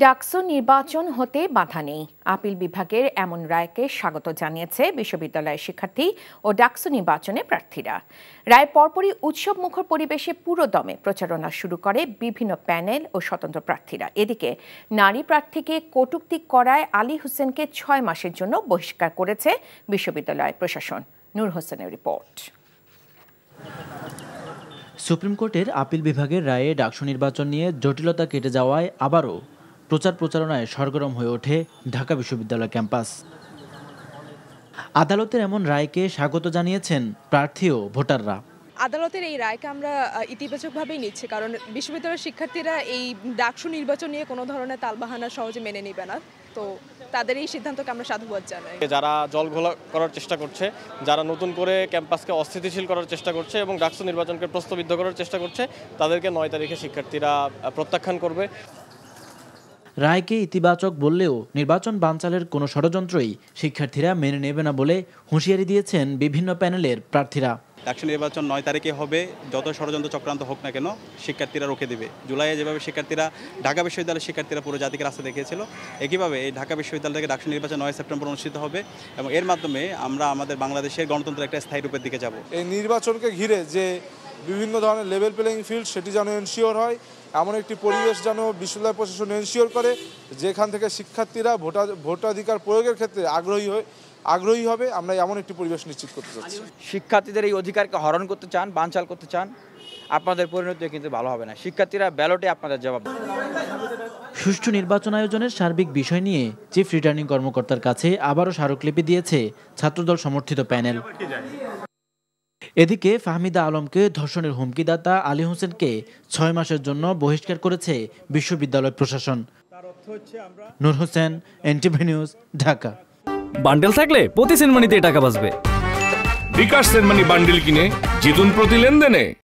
ডাকসু নির্বাচন হতে বাধা নেই। আপিল বিভাগের এমন রায়কে স্বাগত জানিয়েছে বিশ্ববিদ্যালয়ের শিক্ষার্থী ও ডাকসু নির্বাচনে প্রার্থীরা। রায়ের পরপরই উৎসবমুখর পরিবেশে পুরোদমে প্রচারণা শুরু করে বিভিন্ন প্যানেল ও স্বতন্ত্র প্রার্থীরা। এদিকে নারী প্রার্থীকে কটূক্তি করায় আলী হোসেনকে 6 মাসের জন্য বহিষ্কার করেছে বিশ্ববিদ্যালয় প্রশাসন। নূর হোসেনের রিপোর্ট। সুপ্রিম কোর্টের আপিল বিভাগের রায়ে ডাকসু নির্বাচন নিয়ে জটিলতা কেটে যাওয়ায় আবারও প্রচারণায় সরগরম হয়ে ওঠে ঢাকা বিশ্ববিদ্যালয় ক্যাম্পাস। আদালতের এমন রায়কে স্বাগত জানিয়েছেন প্রার্থী ও ভোটাররা। আদালতের এই রায়কে আমরা ইতিবাচকভাবেই নিচ্ছি, কারণ বিশ্ববিদ্যালয়ের শিক্ষার্থীরা এই ডাকসু নির্বাচন নিয়ে কোনো ধরনের তালবাহানা সহজে মেনে নেবে না। তো তাদের এই সিদ্ধান্তকে আমরা সাধুবাদ জানাই। যারা জলঘোলা করার চেষ্টা করছে, যারা নতুন করে ক্যাম্পাসকে অস্থিতিশীল করার চেষ্টা করছে এবং ডাকসু নির্বাচনকে প্রশ্নবিদ্ধ করার চেষ্টা করছে, তাদেরকে 9 তারিখে শিক্ষার্থীরা প্রত্যাখ্যান করবে। রায়কে ইতিবাচক বললেও নির্বাচন বানচালের কোনো ষড়যন্ত্রই শিক্ষার্থীরা মেনে নেবে না বলে হুঁশিয়ারি দিয়েছেন বিভিন্ন প্যানেলের প্রার্থীরা। ডাকসু নির্বাচন 9 তারিখে হবে, যত ষড়যন্ত্র চক্রান্ত হোক না কেন শিক্ষার্থীরা রুখে দেবে। জুলাইয়ে যেভাবে শিক্ষার্থীরা ঢাকা বিশ্ববিদ্যালয়ের শিক্ষার্থীরা পুরো জাতিকে রাস্তা দেখিয়েছিল, একইভাবে এই ঢাকা বিশ্ববিদ্যালয় থেকে ডাকসু নির্বাচন 9 সেপ্টেম্বর অনুষ্ঠিত হবে এবং এর মাধ্যমে আমরা আমাদের বাংলাদেশের গণতন্ত্রের একটা স্থায়ী রূপের দিকে যাব। এই নির্বাচনকে ঘিরে যে বিভিন্ন ধরনের লেভেল প্লেইং ফিল্ড সেটি যেন এনশিওর হয়, এমন একটি পরিবেশ যেন বিশ্ববিদ্যালয় প্রশাসন এনশিওর করে, যেখান থেকে শিক্ষার্থীরা ভোটাধিকার প্রয়োগের ক্ষেত্রে আগ্রহী হবে। আমরা এমন একটি পরিবেশ নিশ্চিত করতে চাচ্ছি। শিক্ষার্থীদের এই অধিকারকে হরণ করতে চান, বানচাল করতে চান, আপনাদের পরিণতি কিন্তু ভালো হবে না। শিক্ষার্থীরা ব্যালটে আপনাদের জবাব। সুষ্ঠু নির্বাচন আয়োজনের সার্বিক বিষয় নিয়ে চিফ রিটার্নিং কর্মকর্তার কাছে আবারও স্মারকলিপি দিয়েছে ছাত্রদল সমর্থিত প্যানেল। এদিকে ফাহমিদা আলমকে ধর্ষণের হুমকিদাতা আলী হোসেনকে 6 মাসের জন্য বহিষ্কার করেছে বিশ্ববিদ্যালয় প্রশাসন। Nur Hossain, NTV news, Dhaka. Bundle থাকলে প্রতি সেনমানিতে টাকা বাঁচবে। বিকাশ সেনমানি বান্ডেল কিনে জিতুন প্রতি লেনদেনে।